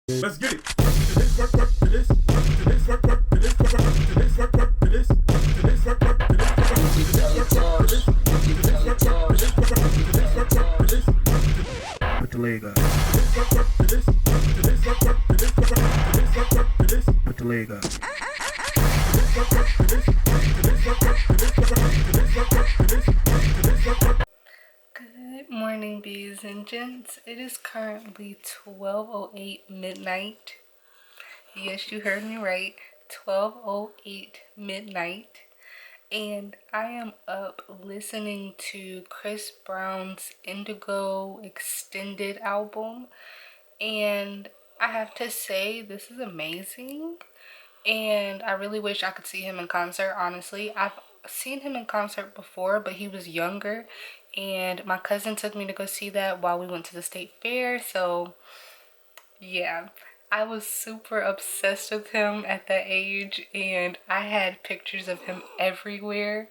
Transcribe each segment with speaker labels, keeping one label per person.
Speaker 1: Let's get it. Work to this, work to this, work to this, work to this, work to this, work to this, work to this, work to this, work to this, work to this, work to this, work to this, put the leg up. Work to this, work to this, work to this, work to this, work to this, put the leg up.
Speaker 2: Good morning, bees and gents. It is currently 12:08 midnight. Yes, you heard me right. 12:08 midnight. And I am up listening to Chris Brown's Indigo Extended album. And I have to say, this is amazing. And I really wish I could see him in concert, honestly. I've seen him in concert before, but he was younger. And my cousin took me to go see that while we went to the state fair. So, yeah. I was super obsessed with him at that age. And I had pictures of him everywhere.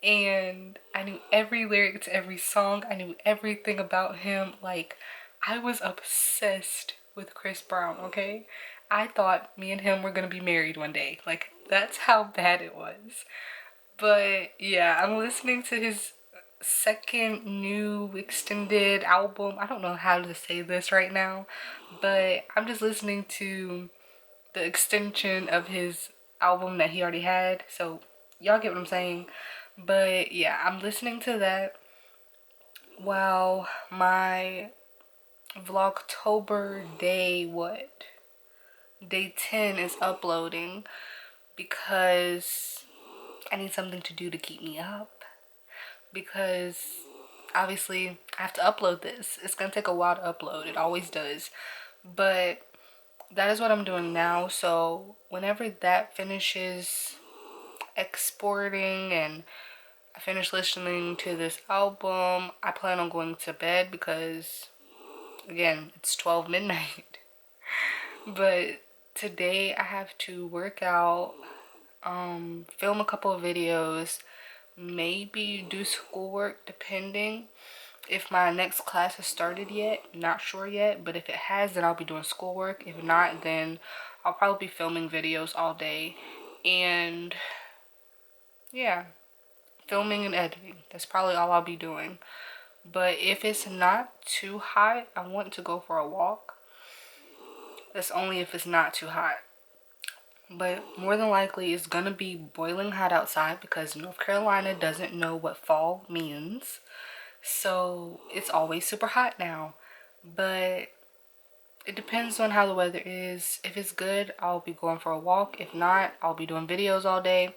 Speaker 2: And I knew every lyric to every song. I knew everything about him. Like, I was obsessed with Chris Brown, okay? I thought me and him were gonna be married one day. Like, that's how bad it was. But yeah, I'm listening to his second new extended album. I don't know how to say this right now, but I'm just listening to the extension of his album that he already had. So y'all get what I'm saying. But yeah, I'm listening to that while my Vlogtober day, day 10 is uploading, because I need something to do to keep me up, because obviously I have to upload this. It's gonna take a while to upload, it always does, but that is what I'm doing now. So whenever that finishes exporting and I finish listening to this album, I plan on going to bed, because again, it's 12 midnight. But today I have to work out, film a couple of videos, maybe do schoolwork depending if my next class has started yet. Not sure yet, but if it has, then I'll be doing schoolwork. If not, then I'll probably be filming videos all day. And yeah, filming and editing. That's probably all I'll be doing. But if it's not too hot, I want to go for a walk. That's only if it's not too hot. But more than likely it's gonna be boiling hot outside, because North Carolina doesn't know what fall means. So it's always super hot now. But it depends on how the weather is. If it's good, I'll be going for a walk. If not, I'll be doing videos all day.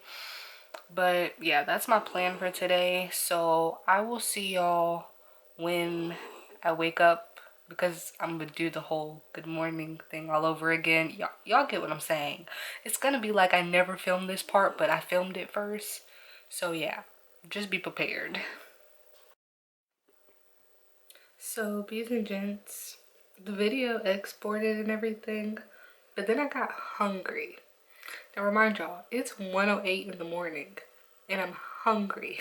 Speaker 2: But yeah, that's my plan for today. So I will see y'all when I wake up, because I'm gonna do the whole good morning thing all over again. Y'all get what I'm saying. It's gonna be like I never filmed this part, but I filmed it first. So yeah, just be prepared. So bees and gents, the video exported and everything, but then I got hungry. Now remind y'all, it's 1:08 in the morning and I'm hungry.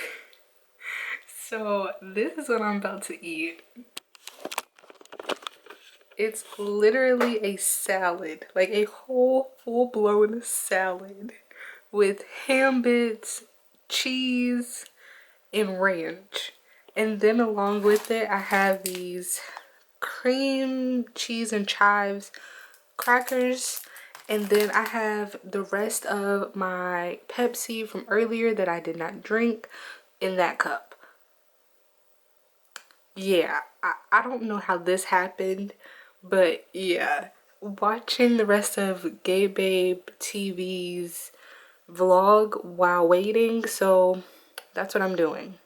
Speaker 2: So this is what I'm about to eat. It's literally a salad, like a whole full-blown salad with ham bits, cheese, and ranch. And then along with it, I have these cream cheese and chives crackers. And then I have the rest of my Pepsi from earlier that I did not drink in that cup. Yeah, I don't know how this happened, but yeah, watching the rest of Gay Babe TV's vlog while waiting, so that's what I'm doing.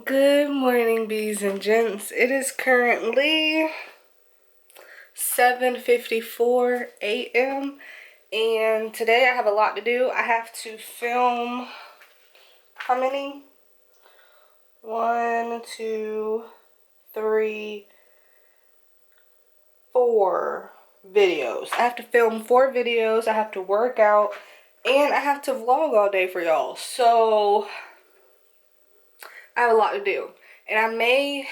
Speaker 2: Good morning, bees and gents. It is currently 7:54 a.m. and today I have a lot to do. I have to film how many? 1, 2, 3, 4 videos. I have to film 4 videos. I have to work out, and I have to vlog all day for y'all. So I have a lot to do, and I may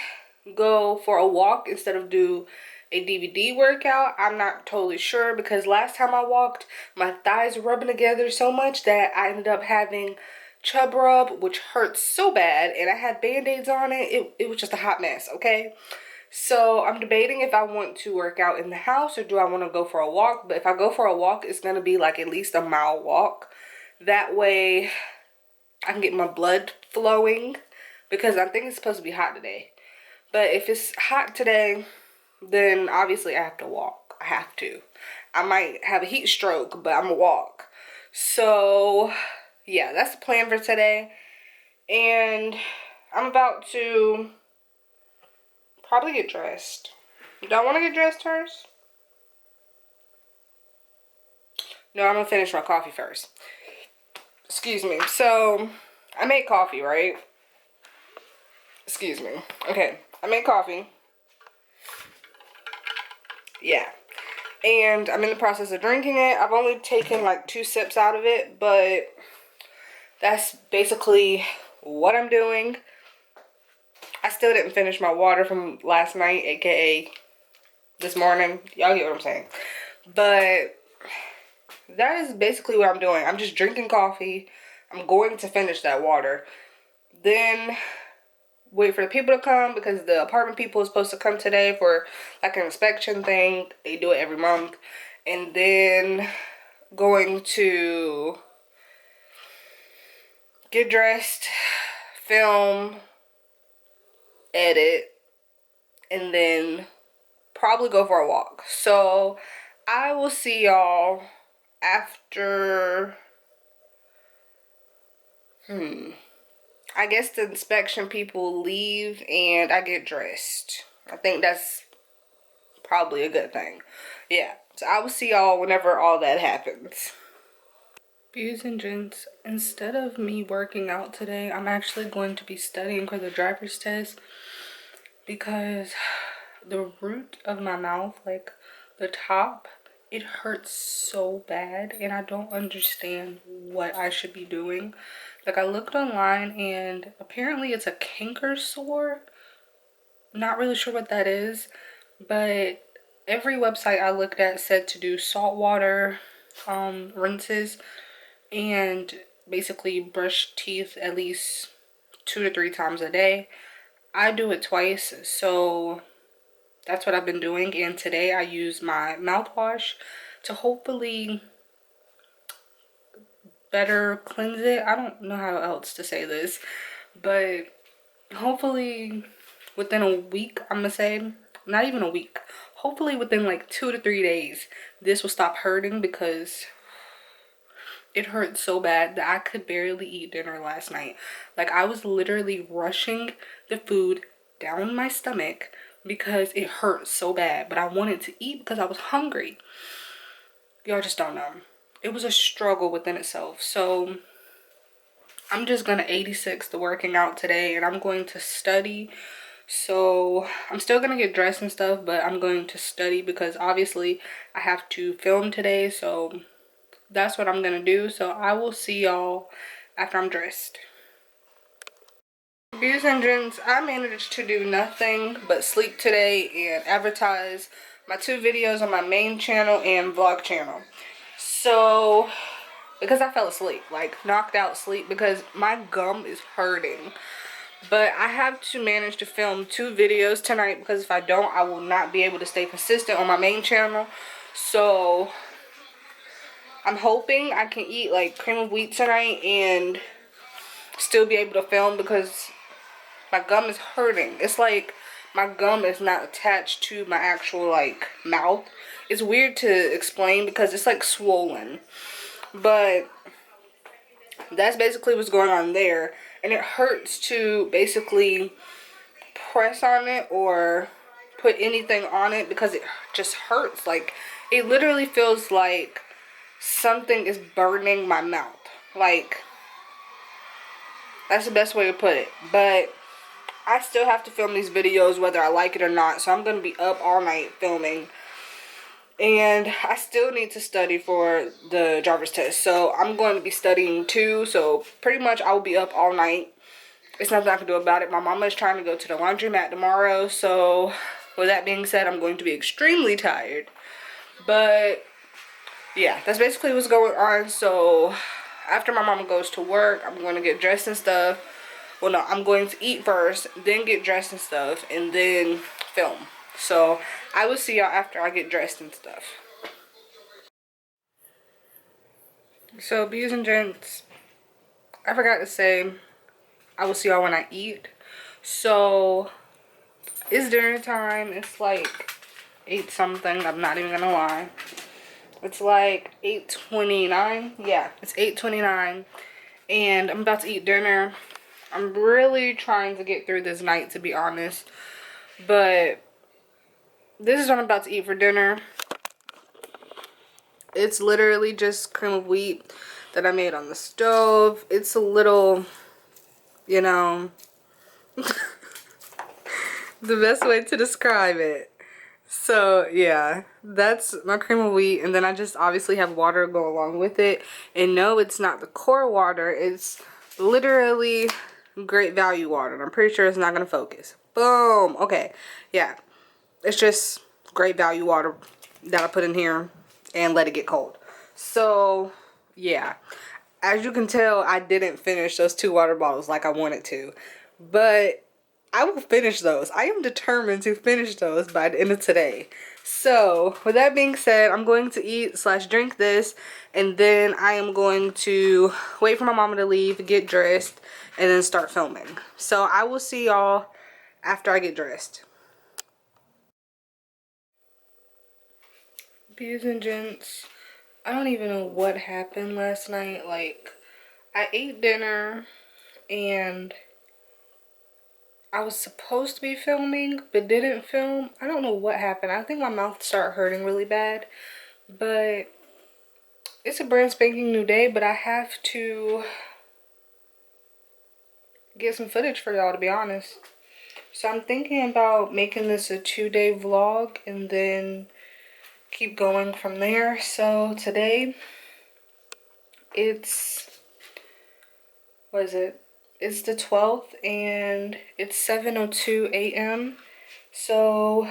Speaker 2: go for a walk instead of do a DVD workout. I'm not totally sure because last time I walked, my thighs were rubbing together so much that I ended up having chub rub, which hurts so bad, and I had band-aids on it. It was just a hot mess, okay? So I'm debating if I want to work out in the house or do I want to go for a walk. But if I go for a walk, it's going to be like at least a mile walk. That way I can get my blood flowing because I think it's supposed to be hot today. But if it's hot today, then obviously I have to walk. I have to. I might have a heat stroke, but I'm gonna walk. So yeah, that's the plan for today. And I'm about to probably get dressed. Do I want to get dressed first? No, I'm gonna finish my coffee first. Excuse me. So I made coffee, right? Excuse me. Okay, I made coffee. Yeah. And I'm in the process of drinking it. I've only taken like 2 sips out of it, but that's basically what I'm doing. I still didn't finish my water from last night, aka this morning. Y'all get what I'm saying. But that is basically what I'm doing. I'm just drinking coffee. I'm going to finish that water. Then wait for the people to come because the apartment people are supposed to come today for like an inspection thing. They do it every month. And then going to get dressed, film, edit, and then probably go for a walk. So I will see y'all after I guess the inspection people leave and I get dressed. I think that's probably a good thing. Yeah, so I will see y'all whenever all that happens. Beauties and gents, instead of me working out today, I'm actually going to be studying for the driver's test because the root of my mouth, like the top, it hurts so bad and I don't understand what I should be doing. Like, I looked online and apparently it's a canker sore. Not really sure what that is, but every website I looked at said to do saltwater rinses and basically brush teeth at least 2 to 3 times a day. I do it twice, so that's what I've been doing. And today I use my mouthwash to hopefully better cleanse it. I don't know how else to say this, but hopefully within a week, I'm gonna say, not even a week, hopefully within like 2 to 3 days, this will stop hurting because it hurt so bad that I could barely eat dinner last night. Like, I was literally rushing the food down my stomach because it hurt so bad, but I wanted to eat because I was hungry. Y'all just don't know. It was a struggle within itself. So I'm just gonna 86 the working out today and I'm going to study. So I'm still gonna get dressed and stuff, but I'm going to study because obviously I have to film today. So that's what I'm gonna do. So I will see y'all after I'm dressed. Beauties and gents, I managed to do nothing but sleep today and advertise my 2 videos on my main channel and vlog channel. So because I fell asleep, like knocked out sleep because my gum is hurting. But I have to manage to film 2 videos tonight because if I don't, I will not be able to stay consistent on my main channel. So I'm hoping I can eat like cream of wheat tonight and still be able to film because my gum is hurting. It's like my gum is not attached to my actual like mouth. It's weird to explain because it's like swollen. But that's basically what's going on there. And it hurts to basically press on it or put anything on it because it just hurts. Like, it literally feels like something is burning my mouth. Like, that's the best way to put it. But I still have to film these videos whether I like it or not. So I'm going to be up all night filming. And I still need to study for the driver's test. So I'm going to be studying too. So pretty much I will be up all night. it's nothing I can do about it. My mama is trying to go to the laundromat tomorrow, so with that being said, I'm going to be extremely tired. But yeah, that's basically what's going on. So after my mama goes to work, I'm going to get dressed and stuff. Well, no, I'm going to eat first, then get dressed and stuff, and then film. So I will see y'all after I get dressed and stuff. So, beauties and gents, I forgot to say, I will see y'all when I eat. So, it's dinner time. It's like 8 something. I'm not even gonna lie. It's like 8:29. Yeah, it's 8:29. And I'm about to eat dinner. I'm really trying to get through this night, to be honest. But this is what I'm about to eat for dinner. It's literally just cream of wheat that I made on the stove. It's a little, you know, the best way to describe it. So yeah, that's my cream of wheat, and then I just obviously have water go along with it. And no, it's not the core water. It's literally Great Value water, and I'm pretty sure it's not gonna focus. Boom. Okay, yeah, it's just Great Value water that I put in here and let it get cold. So yeah, as you can tell, I didn't finish those 2 water bottles like I wanted to, but I will finish those. I am determined to finish those by the end of today. So with that being said, I'm going to eat / drink this, and then I am going to wait for my mama to leave, get dressed, and then start filming. So I will see y'all after I get dressed. Beauties and gents, I don't even know what happened last night. Like, I ate dinner and I was supposed to be filming but didn't film. I don't know what happened. I think my mouth started hurting really bad. But it's a brand spanking new day, but I have to get some footage for y'all, to be honest. So I'm thinking about making this a 2-day vlog and then keep going from there. So today it's, what is it? It's the 12th and it's 7:02 a.m. So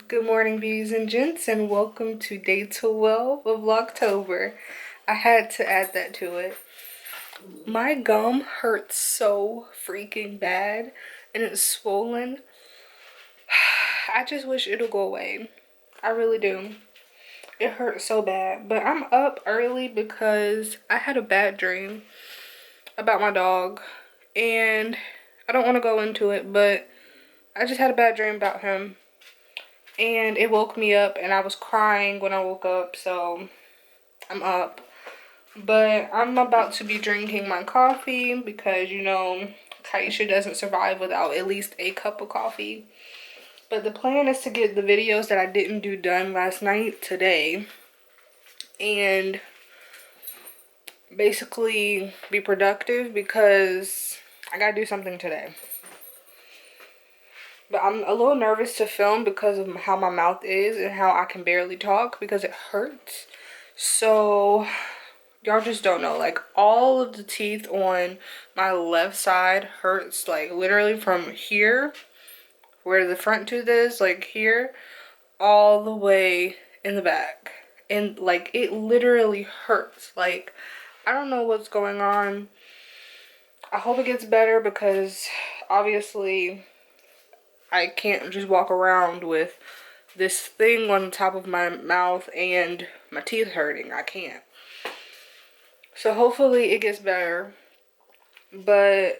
Speaker 2: good morning, beauties and gents, and welcome to day 12 of Vlogtober. I had to add that to it. My gum hurts so freaking bad and it's swollen. I just wish it'll go away. I really do. It hurts so bad. But I'm up early because I had a bad dream about my dog. And I don't want to go into it, but I just had a bad dream about him. And it woke me up and I was crying when I woke up. So I'm up. But I'm about to be drinking my coffee because, you know, Kiesha doesn't survive without at least a cup of coffee. But the plan is to get the videos that I didn't do done last night today. And basically be productive because I gotta do something today. But I'm a little nervous to film because of how my mouth is and how I can barely talk because it hurts. So y'all just don't know, like all of the teeth on my left side hurts, like literally from here where the front tooth is, like here, all the way in the back. And like it literally hurts. Like I don't know what's going on. I hope it gets better because obviously I can't just walk around with this thing on top of my mouth and my teeth hurting. I can't. So hopefully it gets better. But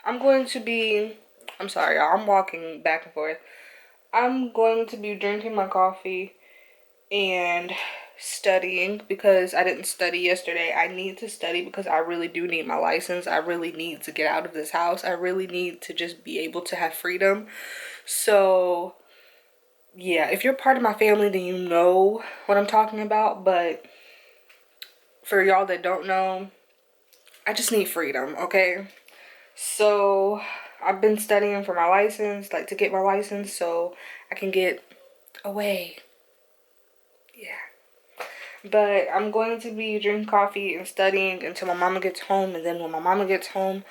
Speaker 2: I'm going to be, I'm sorry y'all, I'm walking back and forth. I'm going to be drinking my coffee and studying because I didn't study yesterday. I need to study because I really do need my license. I really need to get out of this house. I really need to just be able to have freedom. So yeah, if you're part of my family, then you know what I'm talking about. But for y'all that don't know, I just need freedom, okay? So I've been studying for my license, like to get my license so I can get away. Yeah. But I'm going to be drinking coffee and studying until my mama gets home. And then when my mama gets home,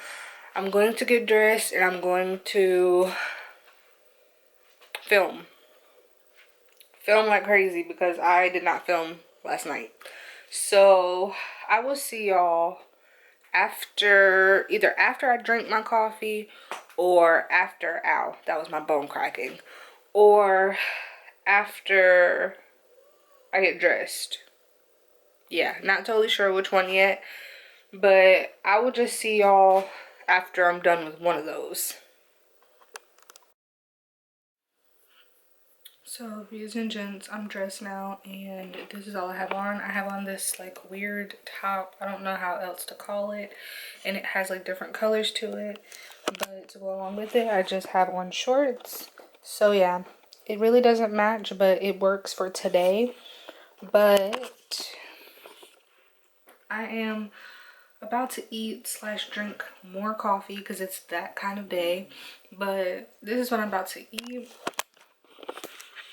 Speaker 2: I'm going to get dressed and I'm going to film like crazy because I did not film last night. So I will see y'all after, either after I drink my coffee or after, ow, that was my bone cracking, or after I get dressed. Yeah, not totally sure which one yet, but I will just see y'all after I'm done with one of those. So, ladies and gents, I'm dressed now and this is all I have on. I have on this like weird top, I don't know how else to call it, and it has like different colors to it, but to go along with it I just have on shorts. So yeah, it really doesn't match, but it works for today. But I am about to eat slash drink more coffee because it's that kind of day, but this is what I'm about to eat.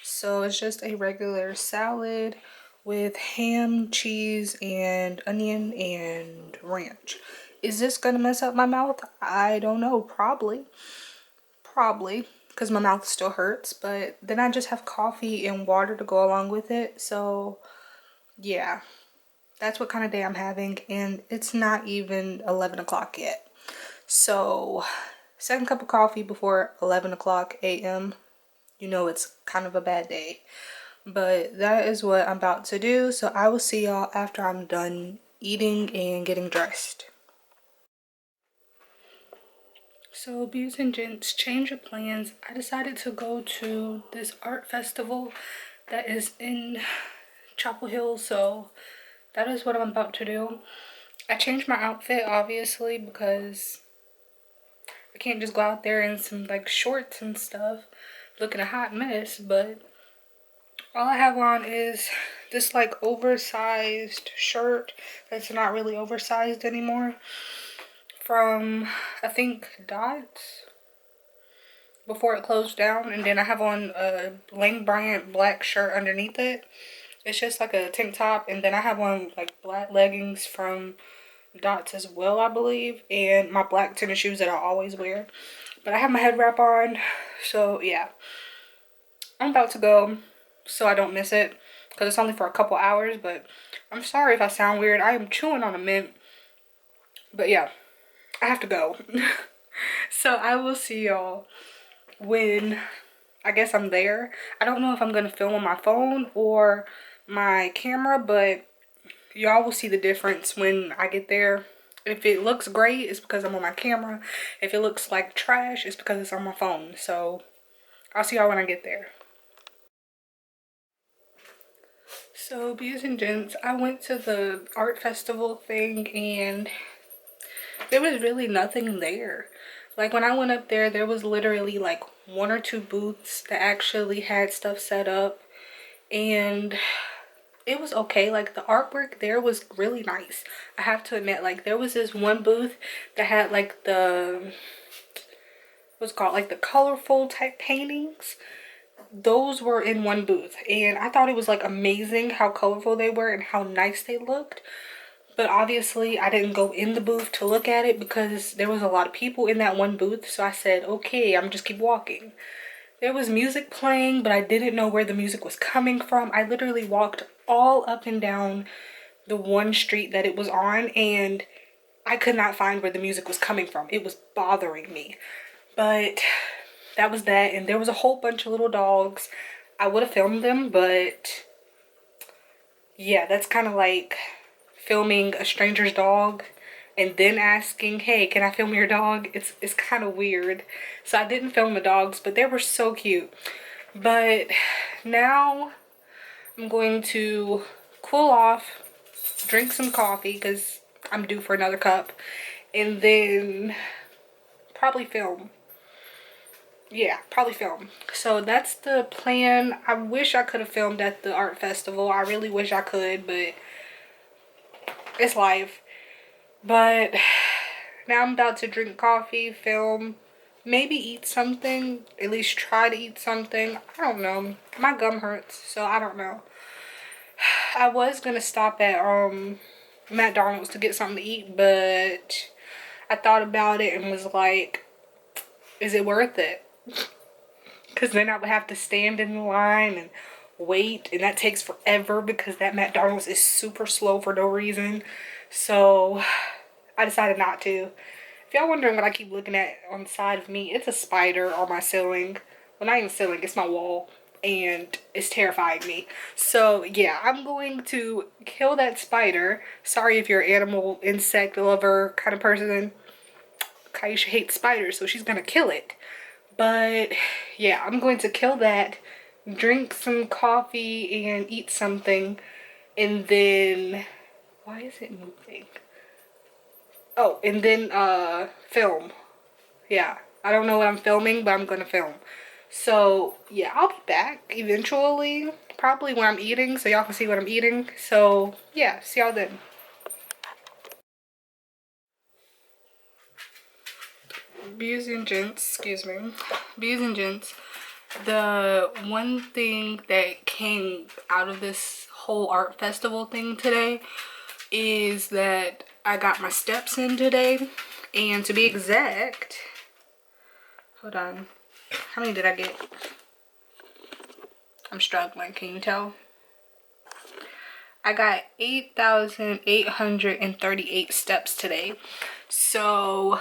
Speaker 2: So it's just a regular salad with ham, cheese, and onion and ranch. Is this gonna mess up my mouth? I don't know. Probably, because my mouth still hurts, but then I just have coffee and water to go along with it. So yeah, that's what kind of day I'm having, and it's not even 11 o'clock yet. So second cup of coffee before 11 o'clock a.m. You know it's kind of a bad day. But that is what I'm about to do. So I will see y'all after I'm done eating and getting dressed. So beauties and gents, change of plans. I decided to go to this art festival that is in Chapel Hill. So that is what I'm about to do. I changed my outfit obviously because I can't just go out there in some like shorts and stuff looking a hot mess, but all I have on is this like oversized shirt that's not really oversized anymore from, I think, Dots before it closed down. And then I have on a Lane Bryant black shirt underneath it. It's just like a tank top. And then I have on like black leggings from Dots as well, I believe. And my black tennis shoes that I always wear. But I have my head wrap on. So yeah, I'm about to go so I don't miss it because it's only for a couple hours. But I'm sorry if I sound weird. I am chewing on a mint. But yeah, I have to go. So I will see y'all when I guess I'm there. I don't know if I'm going to film on my phone or my camera, but y'all will see the difference when I get there. If it looks great, it's because I'm on my camera. If it looks like trash, it's because it's on my phone. So I'll see y'all when I get there. So beauties and gents, I went to the art festival thing and there was really nothing there. Like when I went up there, there was literally like one or two booths that actually had stuff set up, and it was okay. Like the artwork there was really nice. I have to admit, like there was this one booth that had like the, what's it called, like the colorful type paintings. Those were in one booth and I thought it was like amazing how colorful they were and how nice they looked. But obviously I didn't go in the booth to look at it because there was a lot of people in that one booth. So I said, okay, I'm just keep walking. There was music playing, but I didn't know where the music was coming from. I literally walked all up and down the one street that it was on and I could not find where the music was coming from. It was bothering me. But that was that. And there was a whole bunch of little dogs. I would have filmed them, but yeah, that's kind of like filming a stranger's dog and then asking, hey, can I film your dog? It's kind of weird. So I didn't film the dogs, but they were so cute. But now I'm going to cool off, drink some coffee because I'm due for another cup, and then probably film. Yeah, probably film. So that's the plan. I wish I could have filmed at the art festival. I really wish I could, but it's life. But now I'm about to drink coffee, film, maybe eat something, at least try to eat something. I don't know. My gum hurts, so I don't know. I was gonna stop at McDonald's to get something to eat, but I thought about it and was like, is it worth it? Because then I would have to stand in the line and wait, and that takes forever because that McDonald's is super slow for no reason. So I decided not to. If y'all wondering what I keep looking at on the side of me, it's a spider on my ceiling. Well, not even ceiling, it's my wall. And it's terrifying me. So yeah, I'm going to kill that spider. Sorry if you're an animal, insect lover kind of person. Kiesha hates spiders, so she's gonna kill it. But yeah, I'm going to kill that, drink some coffee and eat something, and then, why is it moving? Oh, and then film. Yeah, I don't know what I'm filming, but I'm gonna film. So yeah, I'll be back eventually, probably when I'm eating, so y'all can see what I'm eating. So yeah, see y'all then. Beauties and gents, excuse me. Beauties and gents, the one thing that came out of this whole art festival thing today is that I got my steps in today, and to be exact, hold on, how many did I get? I'm struggling, can you tell? I got 8,838 steps today, so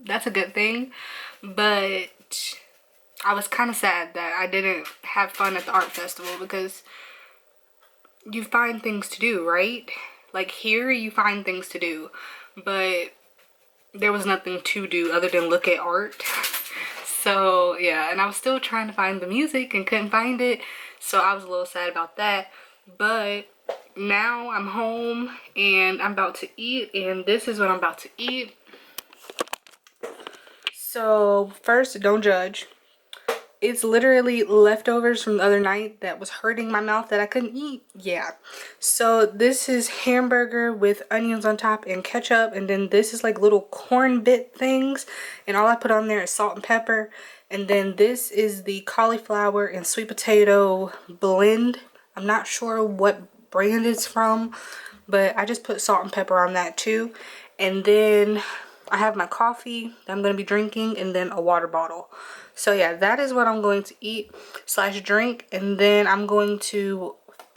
Speaker 2: that's a good thing. But I was kind of sad that I didn't have fun at the art festival, because you find things to do, right? Like here you find things to do, but there was nothing to do other than look at art. So yeah, and I was still trying to find the music and couldn't find it, so I was a little sad about that. But now I'm home and I'm about to eat, and this is what I'm about to eat. So first, don't judge. It's literally leftovers from the other night that was hurting my mouth that I couldn't eat. Yeah. So this is hamburger with onions on top and ketchup. And then this is like little corn bit things. And all I put on there is salt and pepper. And then this is the cauliflower and sweet potato blend. I'm not sure what brand it's from, but I just put salt and pepper on that too. And then I have my coffee that I'm going to be drinking, and then a water bottle. So yeah, that is what I'm going to eat slash drink, and then I'm going to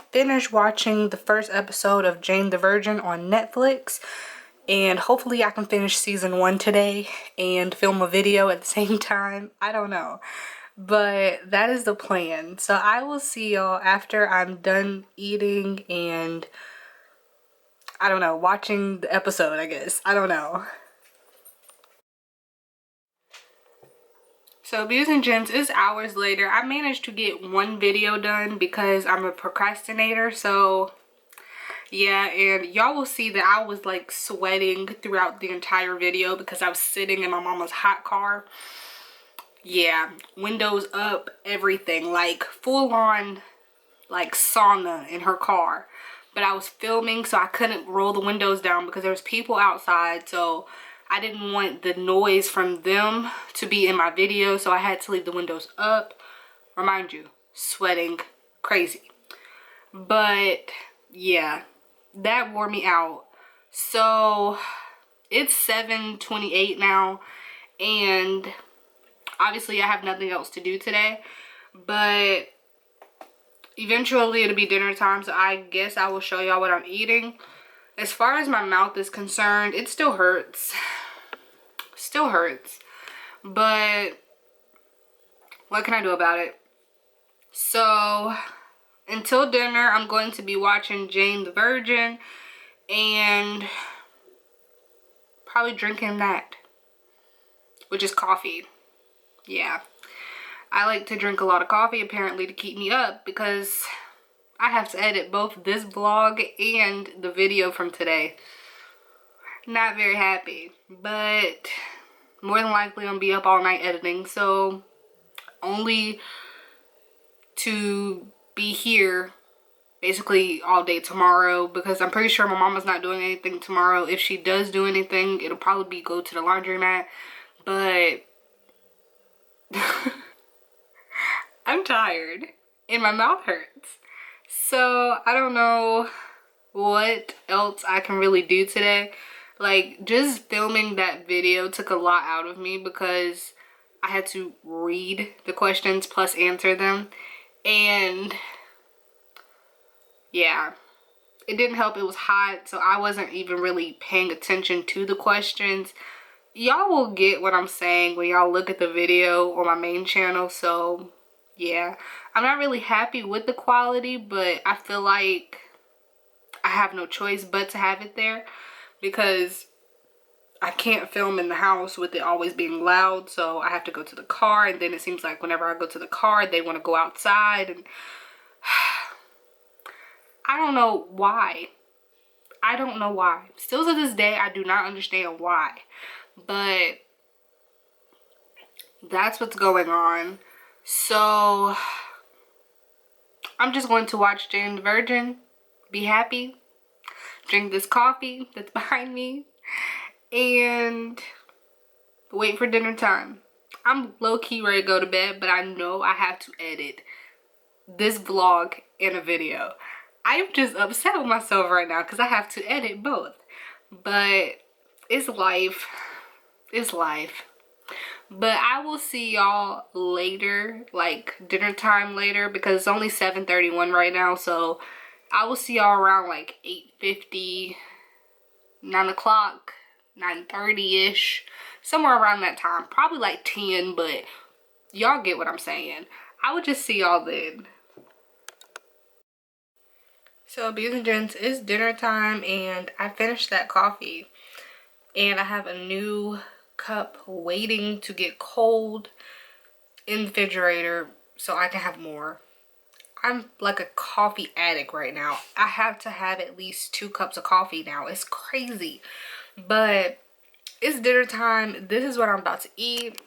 Speaker 2: finish watching the first episode of Jane the Virgin on Netflix, and hopefully I can finish season 1 today and film a video at the same time. I don't know, but that is the plan. So I will see y'all after I'm done eating and, I don't know, watching the episode, I guess. I don't know. So beauties and gents, it's hours later. I managed to get one video done because I'm a procrastinator. So yeah, and y'all will see that I was like sweating throughout the entire video because I was sitting in my mama's hot car. Yeah, windows up, everything, like full on like sauna in her car. But I was filming, so I couldn't roll the windows down because there was people outside, so I didn't want the noise from them to be in my video, so I had to leave the windows up. Remind you, sweating crazy. But yeah, that wore me out. So it's 7:28 now, and obviously I have nothing else to do today, but eventually it'll be dinner time, so I guess I will show y'all what I'm eating. As far as my mouth is concerned, it still hurts. Still hurts. But what can I do about it? So until dinner, I'm going to be watching Jane the Virgin and probably drinking that, which is coffee. Yeah. I like to drink a lot of coffee apparently to keep me up because I have to edit both this vlog and the video from today. Not very happy, but more than likely I'm gonna be up all night editing, so only to be here basically all day tomorrow, because I'm pretty sure my mama's not doing anything tomorrow. If she does do anything, it'll probably be go to the laundromat, but I'm tired and my mouth hurts. So I don't know what else I can really do today. Like, just filming that video took a lot out of me because I had to read the questions plus answer them. And yeah, it didn't help. It was hot, so I wasn't even really paying attention to the questions. Y'all will get what I'm saying when y'all look at the video on my main channel. So yeah, I'm not really happy with the quality, but I feel like I have no choice but to have it there because I can't film in the house with it always being loud. So I have to go to the car, and then it seems like whenever I go to the car, they want to go outside, and I don't know why. I don't know why. Still to this day, I do not understand why. But that's what's going on. So I'm just going to watch Jane the Virgin, be happy, drink this coffee that's behind me, and wait for dinner time. I'm low-key ready to go to bed, but I know I have to edit this vlog and a video. I'm just upset with myself right now because I have to edit both. But it's life. It's life. But I will see y'all later, like dinner time later, because it's only 7:31 right now. So I will see y'all around like 8:50, 9 o'clock, 9:30-ish, somewhere around that time. Probably like 10, but y'all get what I'm saying. I will just see y'all then. So, beauties and gents, it's dinner time, and I finished that coffee. And I have a new cup waiting to get cold in the refrigerator so I can have more. I'm like a coffee addict right now. I have to have at least 2 cups of coffee now. It's crazy. But it's dinner time. This is what I'm about to eat.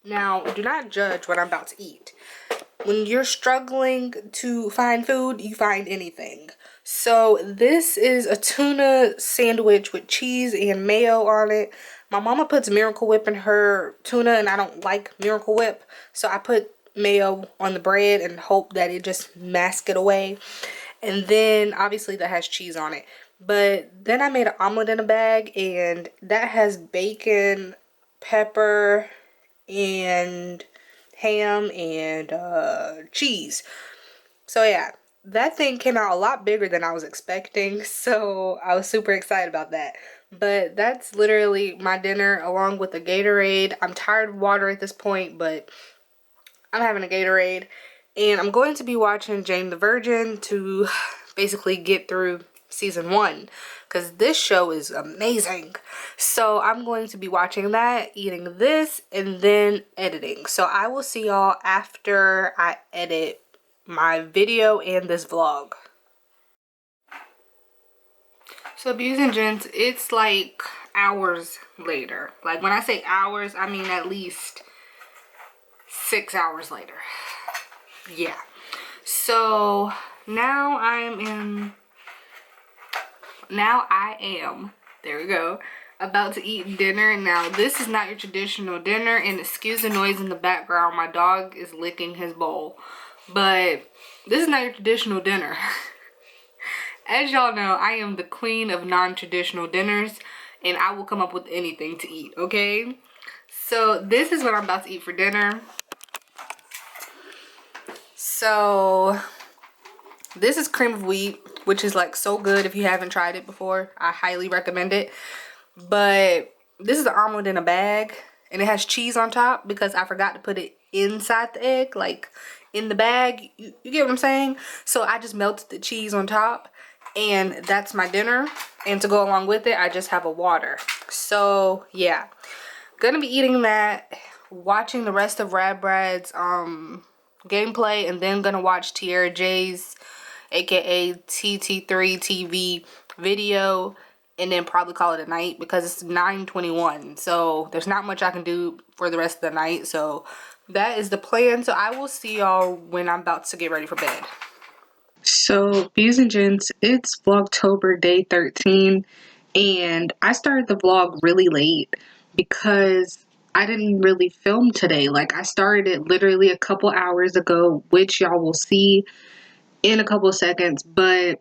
Speaker 2: Now, do not judge what I'm about to eat. When you're struggling to find food, you find anything. So this is a tuna sandwich with cheese and mayo on it. My mama puts Miracle Whip in her tuna, and I don't like Miracle Whip. So I put mayo on the bread and hope that it just masks it away. And then obviously that has cheese on it. But then I made an omelet in a bag, and that has bacon, pepper, and ham and cheese. So yeah, that thing came out a lot bigger than I was expecting, so I was super excited about that. But that's literally my dinner along with a Gatorade. I'm tired of water at this point, but I'm having a Gatorade, and I'm going to be watching Jane the Virgin to basically get through season 1 because this show is amazing. So I'm going to be watching that, eating this, and then editing. So I will see y'all after I edit my video and this vlog. So beauties and gents, it's like hours later. Like when I say hours, I mean at least 6 hours later. Yeah. So now I am, there we go, about to eat dinner. Now this is not your traditional dinner, and excuse the noise in the background, my dog is licking his bowl, but this is not your traditional dinner. As y'all know, I am the queen of non-traditional dinners, and I will come up with anything to eat, okay? So this is what I'm about to eat for dinner. So this is cream of wheat, which is like so good. If you haven't tried it before, I highly recommend it. But this is an omelet in a bag, and it has cheese on top because I forgot to put it inside the egg, like in the bag. You get what I'm saying? So I just melted the cheese on top, and that's my dinner. And to go along with it, I just have a water. So yeah, gonna be eating that, watching the rest of Rad Brad's gameplay, and then gonna watch Tiara J's, aka TT3 TV video, and then probably call it a night because it's 9:21. So there's not much I can do for the rest of the night. So that is the plan. So I will see y'all when I'm about to get ready for bed. So, beauties and gents, it's Vlogtober day 13, and I started the vlog really late because I didn't really film today. Like, I started it literally a couple hours ago, which y'all will see in a couple of seconds, but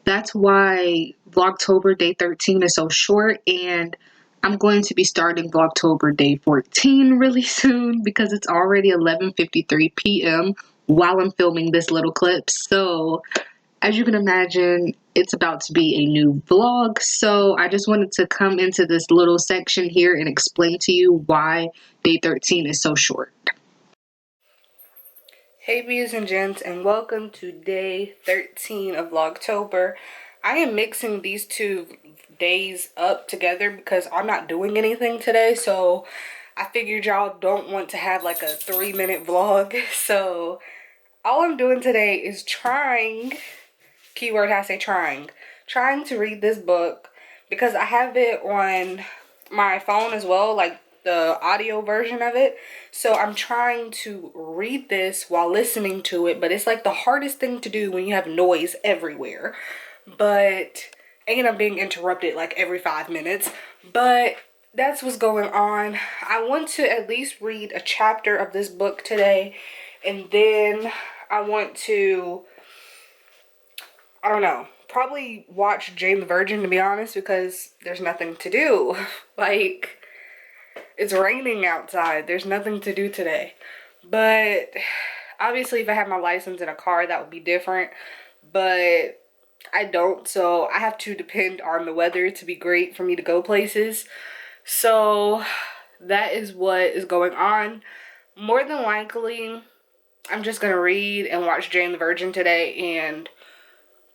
Speaker 3: That's why Vlogtober day 13 is so short, and I'm going to be starting Vlogtober day 14 really soon because it's already 11:53 p.m. while I'm filming this little clip. So as you can imagine, it's about to be a new vlog. So I just wanted to come into this little section here and explain to you why day 13 is so short.
Speaker 2: Hey beauties and gents, and welcome to day 13 of Vlogtober. I am mixing these two days up together because I'm not doing anything today, so I figured y'all don't want to have like a 3-minute vlog. So all I'm doing today is trying, keyword I say trying to read this book because I have it on my phone as well, like the audio version of it. So I'm trying to read this while listening to it, but it's like the hardest thing to do when you have noise everywhere. And I'm being interrupted like every 5 minutes. But that's what's going on. I want to at least read a chapter of this book today, and then I want to, I don't know, probably watch Jane the Virgin, to be honest, because there's nothing to do. Like, it's raining outside. There's nothing to do today. But obviously if I had my license in a car, that would be different. But I don't, so I have to depend on the weather to be great for me to go places. So that is what is going on. More than likely, I'm just gonna read and watch Jane the Virgin today and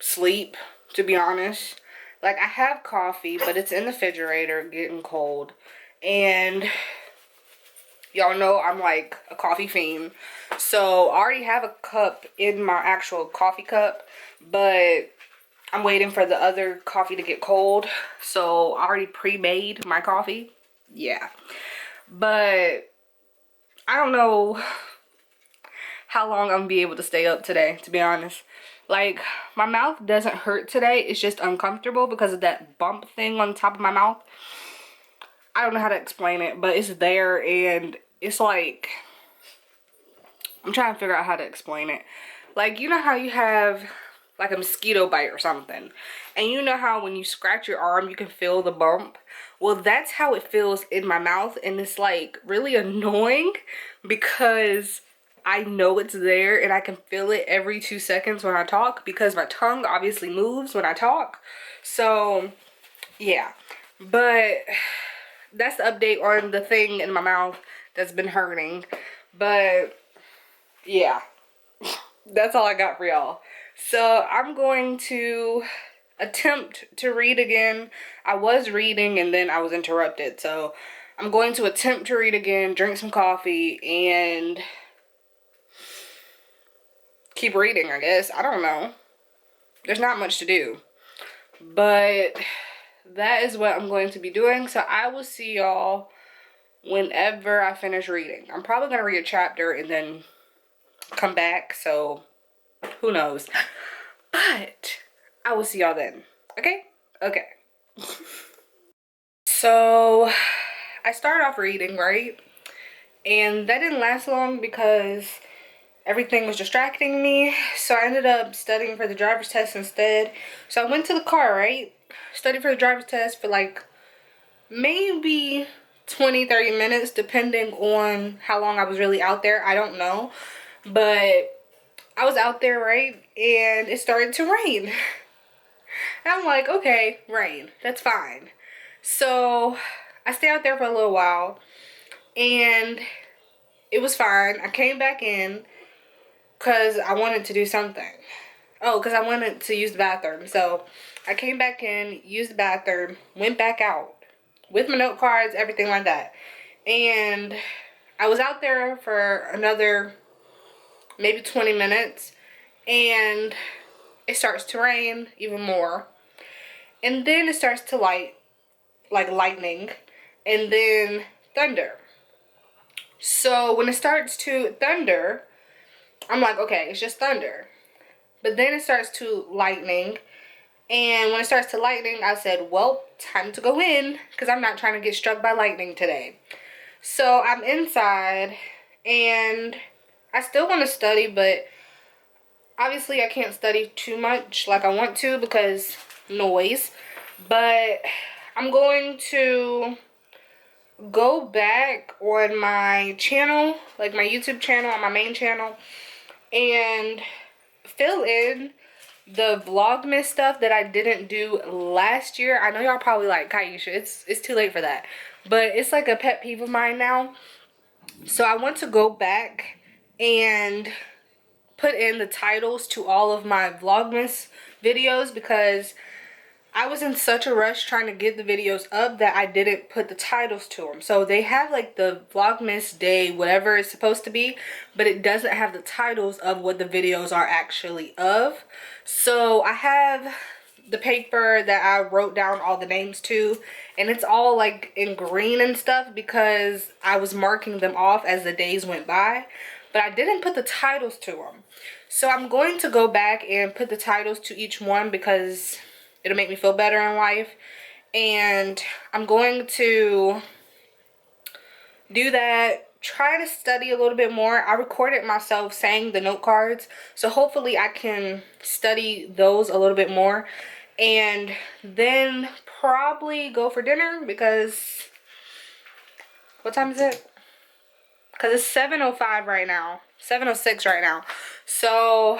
Speaker 2: sleep, to be honest. Like, I have coffee, but it's in the refrigerator getting cold. And y'all know I'm like a coffee fiend. So I already have a cup in my actual coffee cup, but I'm waiting for the other coffee to get cold. So I already pre-made my coffee. Yeah. But I don't know how long I'm gonna be able to stay up today, to be honest. Like, my mouth doesn't hurt today. It's just uncomfortable because of that bump thing on top of my mouth. I don't know how to explain it, but it's there, and it's like, I'm trying to figure out how to explain it. Like, you know how you have like a mosquito bite or something, and you know how when you scratch your arm you can feel the bump? Well, that's how it feels in my mouth, and it's like really annoying because I know it's there and I can feel it every 2 seconds when I talk, because my tongue obviously moves when I talk. So yeah, but that's the update on the thing in my mouth that's been hurting. But yeah, that's all I got for y'all. So I'm going to attempt to read again. I was reading and then I was interrupted. So I'm going to attempt to read again, drink some coffee, and keep reading, I guess. I don't know. There's not much to do. But that is what I'm going to be doing. So I will see y'all whenever I finish reading. I'm probably going to read a chapter and then come back. So who knows. But I will see y'all then. Okay? Okay. So I started off reading, right? And that didn't last long because everything was distracting me. So I ended up studying for the driver's test instead. So I went to the car, right? Studied for the driver's test for like maybe 20-30 minutes, depending on how long I was really out there. I don't know. But I was out there, right? And it started to rain. And I'm like, okay, rain. That's fine. So I stayed out there for a little while. And it was fine. I came back in because I wanted to do something. Oh, because I wanted to use the bathroom. So I came back in, used the bathroom, went back out with my note cards, everything like that. And I was out there for another maybe 20 minutes. And it starts to rain even more. And then it starts to like lightning. And then thunder. So when it starts to thunder, I'm like, okay, it's just thunder. But then it starts to lightning. And when it starts to lightning, I said, well, time to go in, because I'm not trying to get struck by lightning today. So I'm inside and I still want to study, but Obviously I can't study too much like I want to because noise, but I'm going to go back on my channel, like my YouTube channel, on my main channel, and fill in the Vlogmas stuff that I didn't do last year. I know y'all probably like, Kiesha, it's too late for that, but it's like a pet peeve of mine now. So I want to go back and put in the titles to all of my Vlogmas videos because I was in such a rush trying to get the videos up that I didn't put the titles to them. So they have like the Vlogmas day, whatever it's supposed to be, but it doesn't have the titles of what the videos are actually of. So I have the paper that I wrote down all the names to, and it's all like in green and stuff because I was marking them off as the days went by, but I didn't put the titles to them. So I'm going to go back and put the titles to each one because it'll make me feel better in life. And I'm going to do that, try to study a little bit more. I recorded myself saying the note cards, so hopefully I can study those a little bit more. And then probably go for dinner because, what time is it? Because it's 7:05 right now. 7:06 right now. So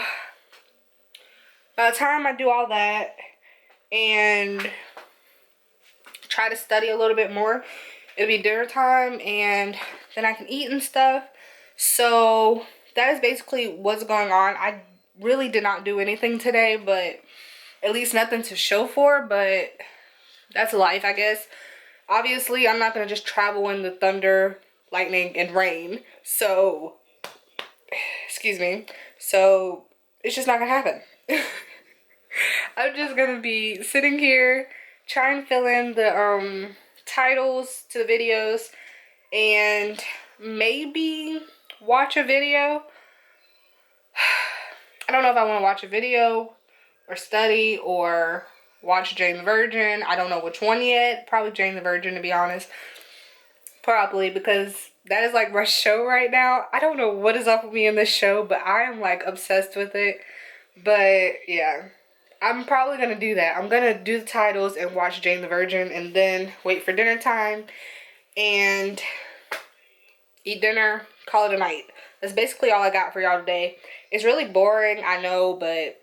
Speaker 2: by the time I do all that and try to study a little bit more, it'll be dinner time and then I can eat and stuff. So that is basically what's going on. I really did not do anything today, but at least nothing to show for, but that's life, I guess. Obviously, I'm not going to just travel in the thunder, lightning, and rain. So, excuse me. So, it's just not going to happen. I'm just going to be sitting here, trying to fill in the titles to the videos, and maybe watch a video. I don't know if I want to watch a video or study or watch Jane the Virgin. I don't know which one yet. Probably Jane the Virgin, to be honest. Probably, because that is like my show right now. I don't know what is up with me in this show, but I am like obsessed with it. But yeah, I'm probably gonna do that. I'm gonna do the titles and watch Jane the Virgin and then wait for dinner time and eat dinner, call it a night. That's basically all I got for y'all today. It's really boring, I know, but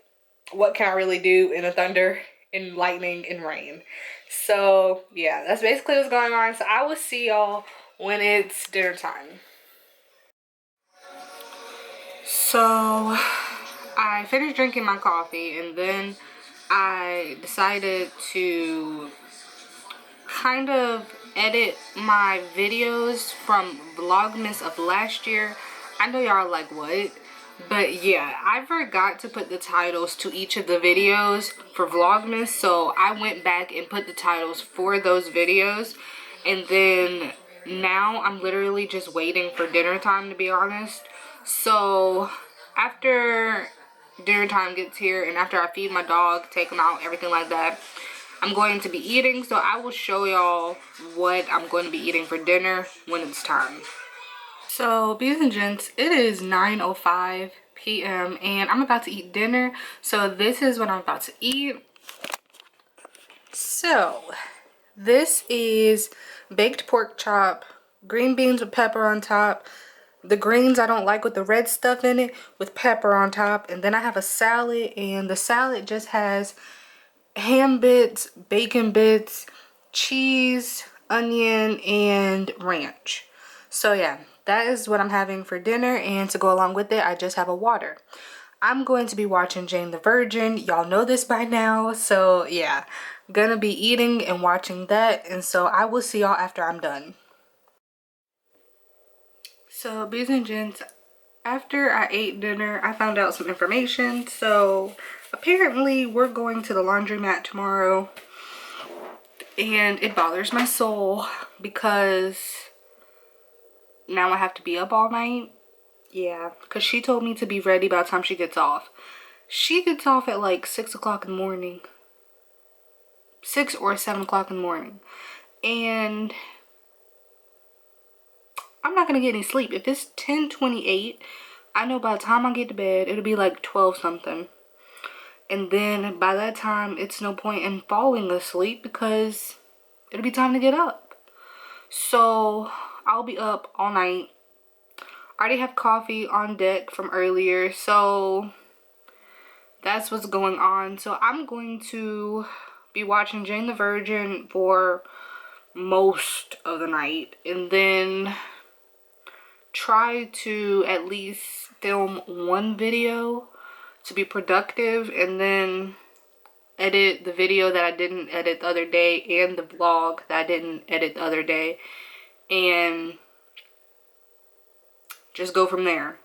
Speaker 2: what can I really do in the thunder, in lightning, and rain? So yeah, that's basically what's going on. So I will see y'all when it's dinner time. So I finished drinking my coffee and then I decided to kind of edit my videos from Vlogmas of last year. I know y'all like, what? But yeah, I forgot to put the titles to each of the videos for Vlogmas, so I went back and put the titles for those videos. And then now I'm literally just waiting for dinner time, to be honest. So after dinner time gets here and after I feed my dog, take him out, everything like that, I'm going to be eating. So I will show y'all what I'm going to be eating for dinner when it's time. So, ladies and gents, it is 9:05 p.m. and I'm about to eat dinner. So this is what I'm about to eat. So this is baked pork chop, green beans with pepper on top. The greens I don't like with the red stuff in it, with pepper on top. And then I have a salad, and the salad just has ham bits, bacon bits, cheese, onion, and ranch. So yeah, that is what I'm having for dinner, and to go along with it, I just have a water. I'm going to be watching Jane the Virgin. Y'all know this by now, so yeah, gonna be eating and watching that, and so I will see y'all after I'm done. So, ladies and gents, after I ate dinner, I found out some information. So apparently we're going to the laundromat tomorrow, and it bothers my soul because now I have to be up all night. Yeah, because she told me to be ready by the time she gets off. She gets off at like 6 o'clock in the morning. 6 or 7 o'clock in the morning. And I'm not going to get any sleep. If it's 10:28 I know by the time I get to bed, it'll be like 12 something. And then by that time, it's no point in falling asleep because it'll be time to get up. So I'll be up all night. I already have coffee on deck from earlier, so that's what's going on. So I'm going to be watching Jane the Virgin for most of the night, and then try to at least film one video to be productive, and then edit the video that I didn't edit the other day and the vlog that I didn't edit the other day, and just go from there.